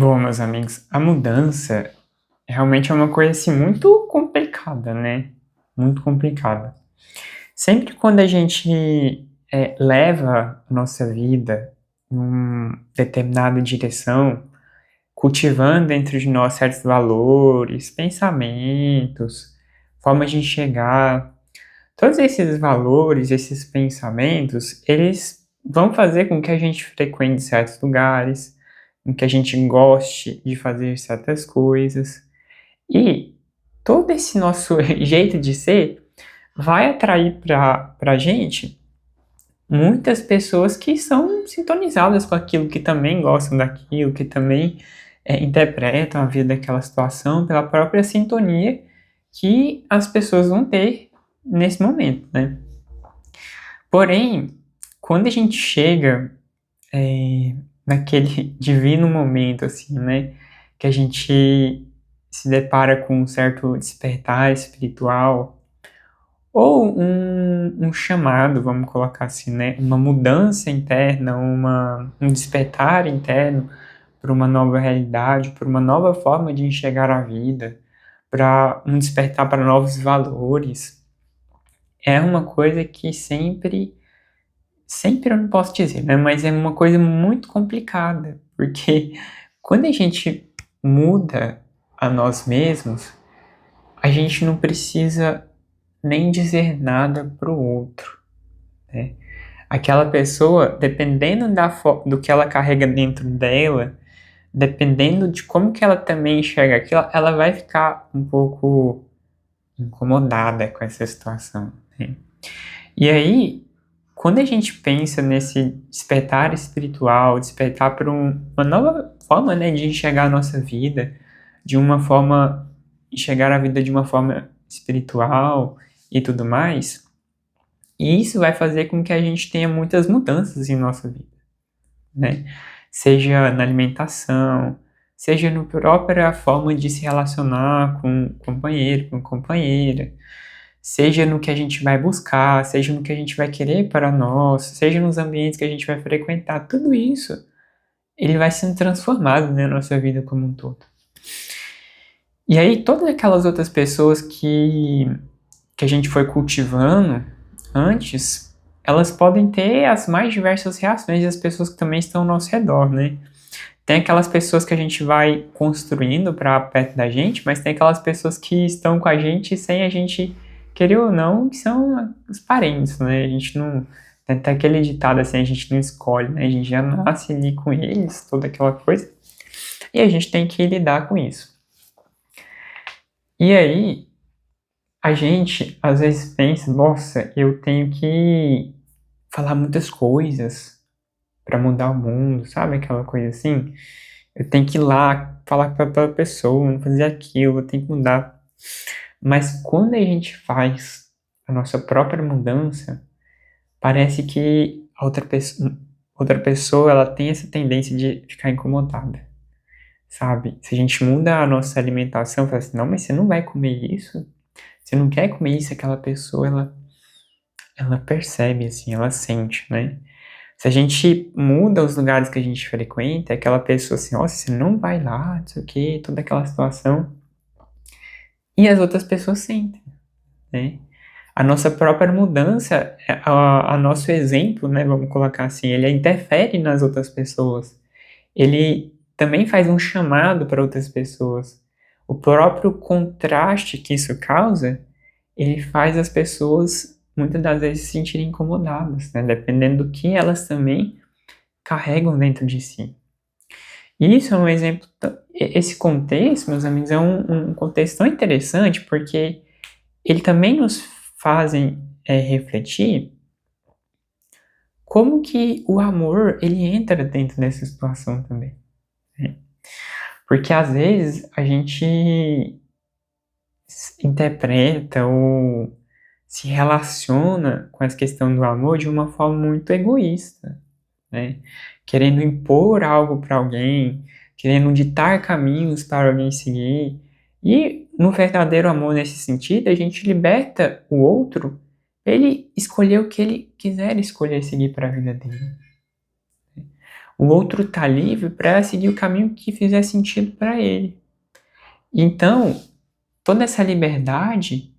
Bom, meus amigos, a mudança realmente é uma coisa assim muito complicada, né? Muito complicada. Sempre quando a gente leva a nossa vida em uma determinada direção, cultivando dentro de nós certos valores, pensamentos, formas de enxergar, todos esses valores, esses pensamentos, eles vão fazer com que a gente frequente certos lugares, com que a gente goste de fazer certas coisas. E todo esse nosso jeito de ser vai atrair para a gente muitas pessoas que são sintonizadas com aquilo, que também gostam daquilo, que também interpretam a vida daquela situação pela própria sintonia que as pessoas vão ter nesse momento, né? Porém, quando a gente chega naquele divino momento, assim, né, que a gente se depara com um certo despertar espiritual, ou um chamado, vamos colocar assim, né, uma mudança interna, um despertar interno para uma nova realidade, para uma nova forma de enxergar a vida, para um despertar para novos valores, é uma coisa que sempre eu não posso dizer, né? Mas é uma coisa muito complicada, porque quando a gente muda a nós mesmos, a gente não precisa nem dizer nada pro outro, né? Aquela pessoa, dependendo do que ela carrega dentro dela, dependendo de como que ela também enxerga aquilo, ela vai ficar um pouco incomodada com essa situação, né? E aí, quando a gente pensa nesse despertar espiritual, despertar para uma nova forma, né, de enxergar a nossa vida, de uma forma, enxergar a vida de uma forma espiritual e tudo mais, e isso vai fazer com que a gente tenha muitas mudanças em nossa vida, né? Seja na alimentação, seja na própria forma de se relacionar com o companheiro, com companheira, seja no que a gente vai buscar, seja no que a gente vai querer para nós, seja nos ambientes que a gente vai frequentar, tudo isso, ele vai sendo transformado, né, na nossa vida como um todo. E aí, todas aquelas outras pessoas que a gente foi cultivando antes, elas podem ter as mais diversas reações das pessoas que também estão ao nosso redor, né? Tem aquelas pessoas que a gente vai construindo para perto da gente, mas tem aquelas pessoas que estão com a gente sem a gente querer ou não, que são os parentes, né? A gente não. Tem até aquele ditado assim, a gente não escolhe, né? A gente já nasce ali com eles, toda aquela coisa. E a gente tem que lidar com isso. E aí, a gente às vezes pensa, nossa, eu tenho que falar muitas coisas para mudar o mundo, sabe? Aquela coisa assim. Eu tenho que ir lá falar para aquela pessoa, não fazer aquilo, eu tenho que mudar. Mas quando a gente faz a nossa própria mudança, parece que a outra pessoa ela tem essa tendência de ficar incomodada, sabe? Se a gente muda a nossa alimentação, fala assim, não, mas você não vai comer isso? Você não quer comer isso? Aquela pessoa, ela percebe, assim, ela sente, né? Se a gente muda os lugares que a gente frequenta, aquela pessoa assim, nossa, você não vai lá, não sei o que, toda aquela situação. E as outras pessoas sentem, né? A nossa própria mudança, a nosso exemplo, né, vamos colocar assim, ele interfere nas outras pessoas. Ele também faz um chamado para outras pessoas. O próprio contraste que isso causa, ele faz as pessoas muitas das vezes se sentirem incomodadas, né, dependendo do que elas também carregam dentro de si. E isso é um exemplo, esse contexto, meus amigos, é um contexto tão interessante porque ele também nos fazem refletir como que o amor ele entra dentro dessa situação também, né? Porque às vezes a gente interpreta ou se relaciona com essa questão do amor de uma forma muito egoísta, né? Querendo impor algo para alguém, querendo ditar caminhos para alguém seguir. E no verdadeiro amor nesse sentido, a gente liberta o outro, ele escolher o que ele quiser escolher seguir para a vida dele. O outro tá livre para seguir o caminho que fizer sentido para ele. Então, toda essa liberdade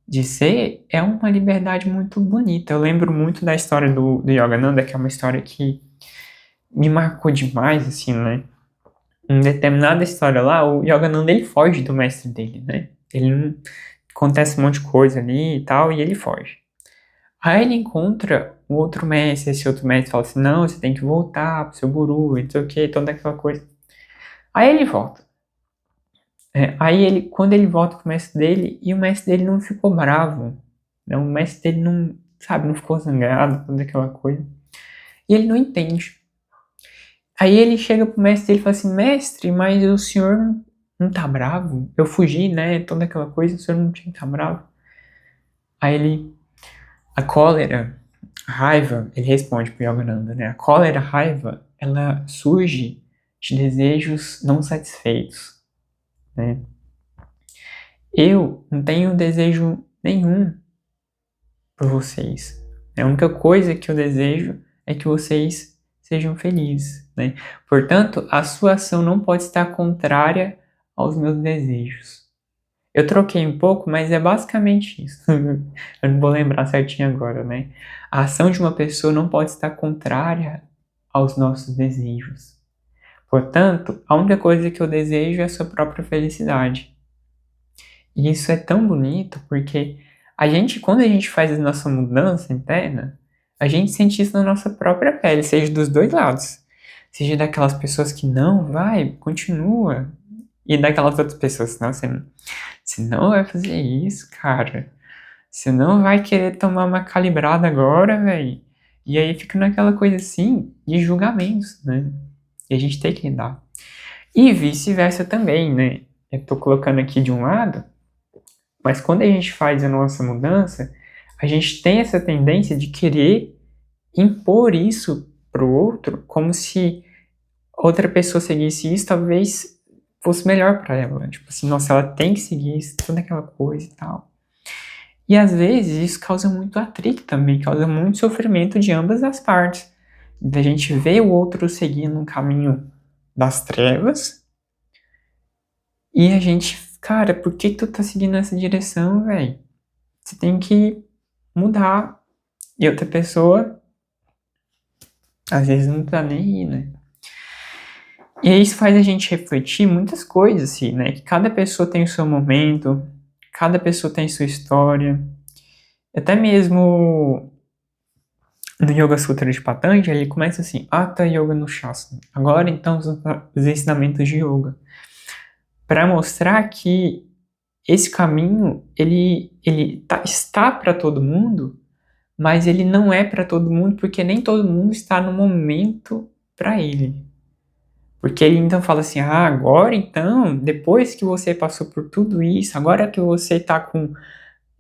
de ser é uma liberdade muito bonita. Eu lembro muito da história do Yogananda, que é uma história que me marcou demais, assim, né? Em determinada história lá, o Yogananda, ele foge do mestre dele, né? Ele não... Acontece um monte de coisa ali e tal, e ele foge. Aí ele encontra um outro mestre, esse outro mestre fala assim, não, você tem que voltar pro seu guru, e não sei o que, toda aquela coisa. Aí ele volta. Aí ele, quando ele volta pro mestre dele, e o mestre dele não ficou bravo, né? O mestre dele não, sabe, não ficou zangado, toda aquela coisa. E ele não entende. Aí ele chega pro mestre dele e fala assim, mestre, mas o senhor não tá bravo? Eu fugi, né, toda aquela coisa, o senhor não tinha que estar bravo. Aí ele, a cólera, a raiva, ele responde pro Yogananda, né, a cólera, a raiva, ela surge de desejos não satisfeitos, né. Eu não tenho desejo nenhum por vocês. A única coisa que eu desejo é que vocês sejam felizes, né? Portanto, a sua ação não pode estar contrária aos meus desejos. Eu troquei um pouco, mas é basicamente isso. Eu não vou lembrar certinho agora, né? A ação de uma pessoa não pode estar contrária aos nossos desejos. Portanto, a única coisa que eu desejo é a sua própria felicidade. E isso é tão bonito porque quando a gente faz a nossa mudança interna, a gente sente isso na nossa própria pele, seja dos dois lados. Seja daquelas pessoas que não, vai, continua. E daquelas outras pessoas, não, você não vai fazer isso, cara. Você não vai querer tomar uma calibrada agora, velho. E aí fica naquela coisa assim de julgamentos, né? E a gente tem que lidar. E vice-versa também, né? Eu tô colocando aqui de um lado, mas quando a gente faz a nossa mudança, a gente tem essa tendência de querer impor isso pro outro, como se outra pessoa seguisse isso, talvez fosse melhor para ela. Tipo assim, nossa, ela tem que seguir isso, toda aquela coisa e tal. E às vezes isso causa muito atrito também, causa muito sofrimento de ambas as partes. Da gente ver o outro seguindo um caminho das trevas e a gente, cara, por que tu tá seguindo essa direção, velho? Você tem que mudar. E outra pessoa, às vezes, não tá nem aí, né? E isso faz a gente refletir muitas coisas, assim, né? Que cada pessoa tem o seu momento, cada pessoa tem sua história. Até mesmo no Yoga Sutra de Patanjali, ele começa assim, Hatha Yoga Nushasana. Agora, então, os ensinamentos de yoga. Para mostrar que esse caminho, está para todo mundo, mas ele não é para todo mundo, porque nem todo mundo está no momento para ele. Porque ele então fala assim, agora então, depois que você passou por tudo isso, agora que você está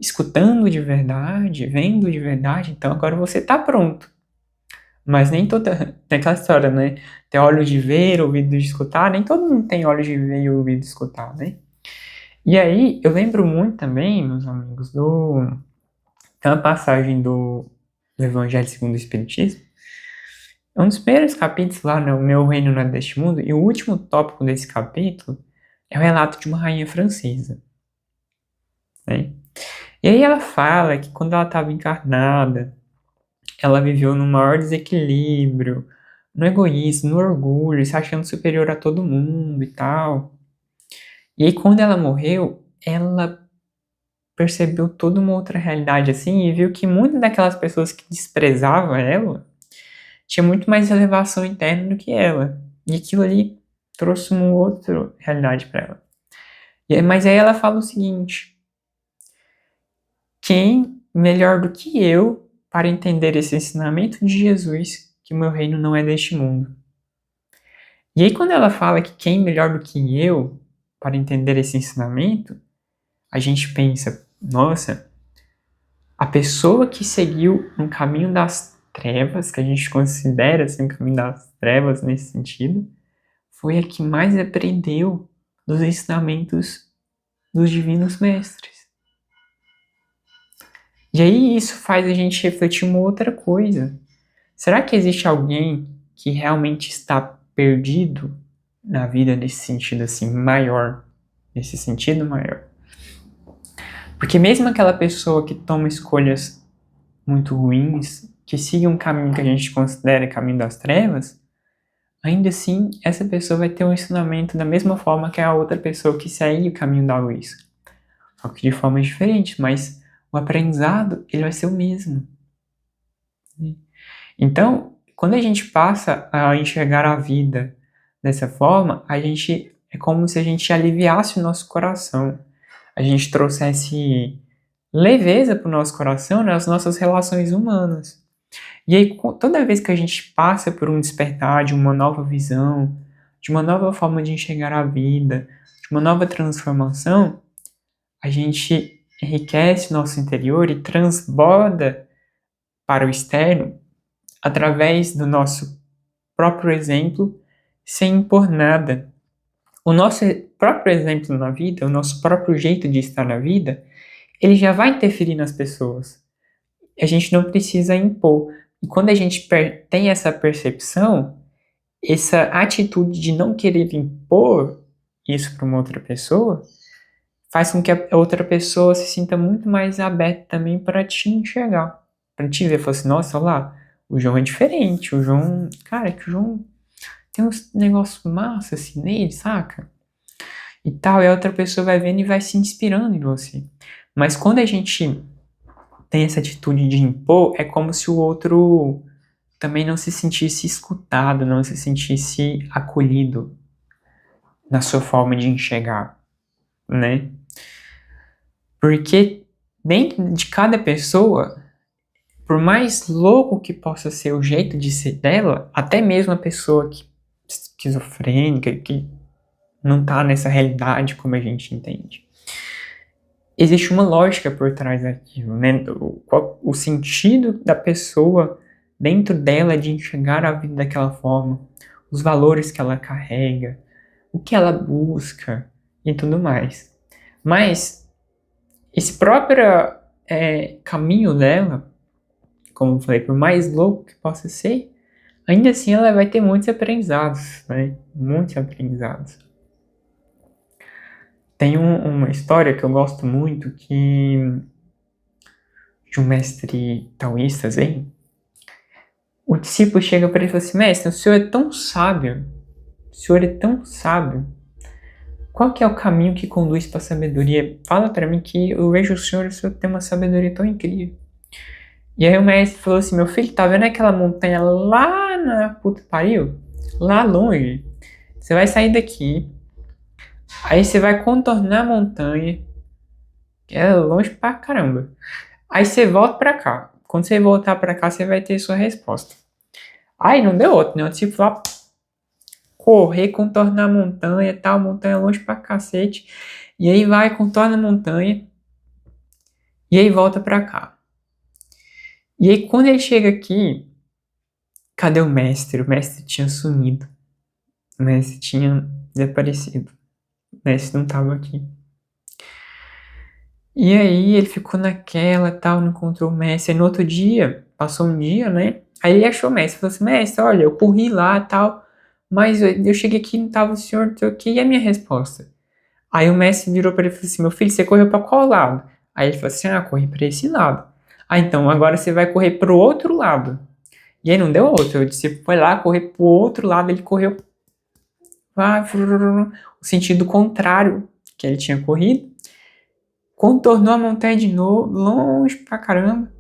escutando de verdade, vendo de verdade, então agora você está pronto. Mas nem toda, tem aquela história, né? Tem olhos de ver, ouvido de escutar, nem todo mundo tem olhos de ver e ouvido de escutar, né? E aí, eu lembro muito também, meus amigos, tem uma passagem do Evangelho segundo o Espiritismo. É um dos primeiros capítulos lá, né? O Meu Reino Não é deste mundo. E o último tópico desse capítulo é o relato de uma rainha francesa, né? E aí ela fala que quando ela estava encarnada, ela viveu no maior desequilíbrio, no egoísmo, no orgulho, se achando superior a todo mundo e tal. E aí quando ela morreu, ela percebeu toda uma outra realidade assim e viu que muitas daquelas pessoas que desprezavam ela tinha muito mais elevação interna do que ela. E aquilo ali trouxe uma outra realidade para ela. Mas aí ela fala o seguinte: quem melhor do que eu para entender esse ensinamento de Jesus, que o meu reino não é deste mundo? E aí quando ela fala que quem melhor do que eu para entender esse ensinamento, a gente pensa, nossa, a pessoa que seguiu no caminho das trevas, que a gente considera assim o caminho das trevas nesse sentido, foi a que mais aprendeu dos ensinamentos dos divinos mestres. E aí isso faz a gente refletir uma outra coisa. Será que existe alguém que realmente está perdido na vida nesse sentido assim maior, nesse sentido maior. Porque mesmo aquela pessoa que toma escolhas muito ruins, que siga um caminho que a gente considera caminho das trevas, ainda assim essa pessoa vai ter um ensinamento da mesma forma que a outra pessoa que segue o caminho da luz. Só que de formas diferentes, mas o aprendizado ele vai ser o mesmo. Então, quando a gente passa a enxergar a vida dessa forma, é como se a gente aliviasse o nosso coração, a gente trouxesse leveza para o nosso coração nas nossas relações humanas. E aí, toda vez que a gente passa por um despertar de uma nova visão, de uma nova forma de enxergar a vida, de uma nova transformação, a gente enriquece o nosso interior e transborda para o externo através do nosso próprio exemplo, sem impor nada. O nosso próprio exemplo na vida, o nosso próprio jeito de estar na vida, ele já vai interferir nas pessoas. A gente não precisa impor. E quando a gente tem essa percepção, essa atitude de não querer impor isso para uma outra pessoa, faz com que a outra pessoa se sinta muito mais aberta também para te enxergar. Para te ver, falar assim, nossa, olha lá, o João é diferente, o João, cara, que o João tem uns negócios massa assim nele, saca? E tal, e a outra pessoa vai vendo e vai se inspirando em você. Mas quando a gente tem essa atitude de impor, é como se o outro também não se sentisse escutado, não se sentisse acolhido na sua forma de enxergar, né? Porque dentro de cada pessoa, por mais louco que possa ser o jeito de ser dela, até mesmo a pessoa que esquizofrênica, que não tá nessa realidade como a gente entende, existe uma lógica por trás daquilo, né? O sentido da pessoa dentro dela de enxergar a vida daquela forma, os valores que ela carrega, o que ela busca e tudo mais. Mas esse próprio caminho dela, como eu falei, por mais louco que possa ser, ainda assim ela vai ter muitos aprendizados, né? Muitos aprendizados. Tem uma história que eu gosto muito de um mestre taoísta zen. O discípulo chega para ele e fala assim, mestre, o senhor é tão sábio, qual que é o caminho que conduz para a sabedoria? Fala para mim que eu vejo o senhor tem uma sabedoria tão incrível. E aí o mestre falou assim, meu filho, tá vendo aquela montanha lá na puta pariu? Lá longe. Você vai sair daqui, aí você vai contornar a montanha, que é longe pra caramba. Aí você volta pra cá. Quando você voltar pra cá, você vai ter sua resposta. Aí não deu outro, né? O tipo lá, correr, contornar a montanha, tal, montanha longe pra cacete. E aí vai, contorna a montanha. E aí volta pra cá. E aí quando ele chega aqui, cadê o mestre? O mestre tinha sumido. O mestre tinha desaparecido. O mestre não tava aqui. E aí ele ficou naquela, tal, não encontrou o mestre. Aí no outro dia, passou um dia, né? Aí ele achou o mestre. Falou assim, mestre, olha, eu corri lá, tal, mas eu cheguei aqui, não tava o senhor, não sei o que, e a minha resposta? Aí o mestre virou para ele e falou assim, meu filho, você correu para qual lado? Aí ele falou assim, corri para esse lado. Ah, então agora você vai correr pro outro lado. E aí não deu outro. O discípulo foi lá correr pro outro lado, ele correu o sentido contrário que ele tinha corrido. Contornou a montanha de novo, longe pra caramba.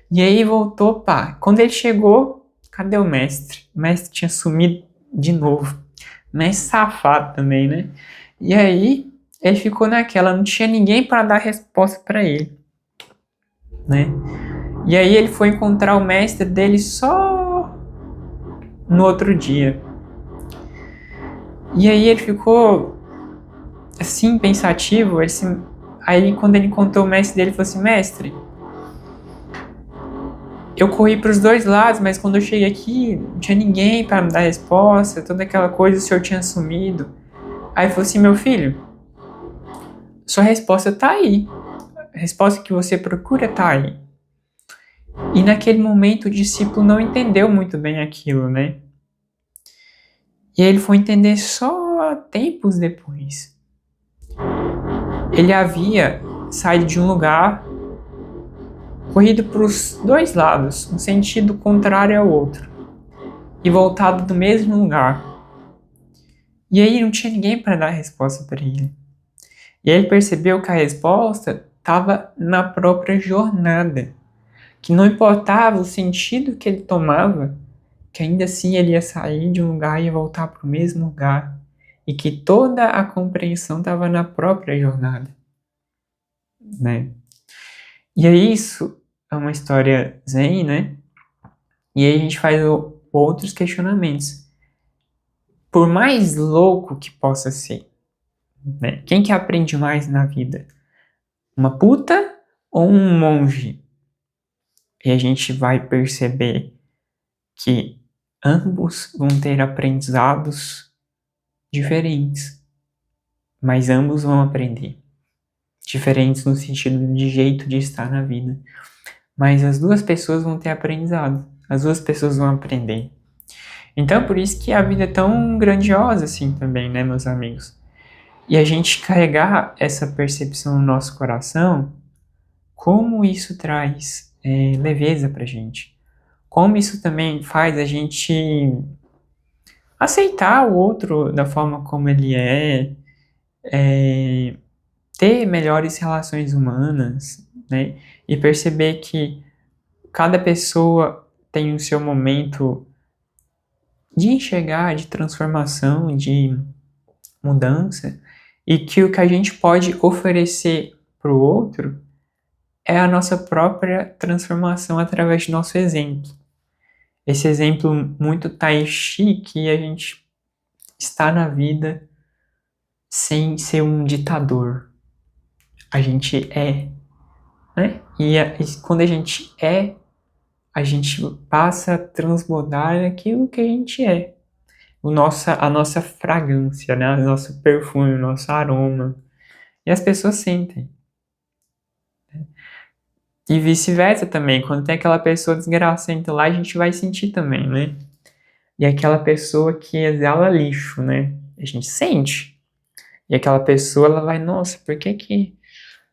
E aí voltou, pá. Quando ele chegou, cadê o mestre? O mestre tinha sumido de novo. Mestre safado também, né? E aí ele ficou naquela, não tinha ninguém para dar resposta para ele, né? E aí ele foi encontrar o mestre dele só no outro dia. E aí ele ficou assim, pensativo. Aí quando ele encontrou o mestre dele, ele falou assim, mestre, eu corri para os dois lados, mas quando eu cheguei aqui, não tinha ninguém para me dar resposta, toda aquela coisa, o senhor tinha sumido. Aí ele falou assim, meu filho, sua resposta tá aí. A resposta que você procura tá aí. E naquele momento o discípulo não entendeu muito bem aquilo, né? E ele foi entender só tempos depois. Ele havia saído de um lugar, corrido para os dois lados, um sentido contrário ao outro, e voltado do mesmo lugar. E aí não tinha ninguém para dar a resposta para ele. E ele percebeu que a resposta estava na própria jornada, que não importava o sentido que ele tomava, que ainda assim ele ia sair de um lugar e ia voltar para o mesmo lugar, e que toda a compreensão estava na própria jornada, né? E aí isso é uma história zen, né? E aí a gente faz outros questionamentos. Por mais louco que possa ser, né? Quem que aprende mais na vida? Uma puta ou um monge? E a gente vai perceber que ambos vão ter aprendizados diferentes, mas ambos vão aprender. Diferentes no sentido de jeito de estar na vida. Mas as duas pessoas vão ter aprendizado. As duas pessoas vão aprender. Então, por isso que a vida é tão grandiosa assim também, né, meus amigos? E a gente carregar essa percepção no nosso coração, como isso traz leveza pra gente. Como isso também faz a gente aceitar o outro da forma como ele ter melhores relações humanas, né? E perceber que cada pessoa tem o seu momento de enxergar, de transformação, de mudança, e que o que a gente pode oferecer para o outro é a nossa própria transformação através do nosso exemplo. Esse exemplo muito tai chi que a gente está na vida sem ser um ditador. A gente é, né? E quando a gente passa a transbordar aquilo que a gente é. A nossa fragrância, né? O nosso perfume, o nosso aroma. E as pessoas sentem. E vice-versa também. Quando tem aquela pessoa desgraçada lá, a gente vai sentir também, né? E aquela pessoa que exala lixo, né? A gente sente. E aquela pessoa, ela vai, nossa, por que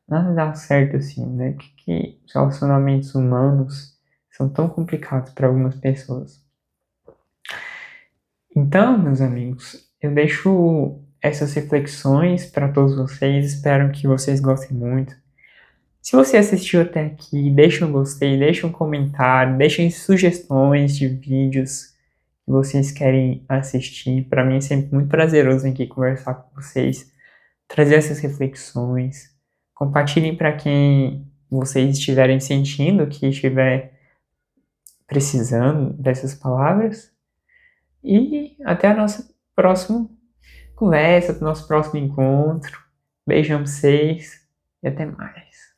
nada dá certo assim, né? Por que os relacionamentos humanos são tão complicados para algumas pessoas? Então, meus amigos, eu deixo essas reflexões para todos vocês. Espero que vocês gostem muito. Se você assistiu até aqui, deixa um gostei, deixa um comentário, deixem sugestões de vídeos que vocês querem assistir. Para mim é sempre muito prazeroso vir aqui conversar com vocês, trazer essas reflexões. Compartilhem para quem vocês estiverem sentindo que estiver precisando dessas palavras. E até a nossa próxima conversa, até o nosso próximo encontro. Beijão pra vocês e até mais.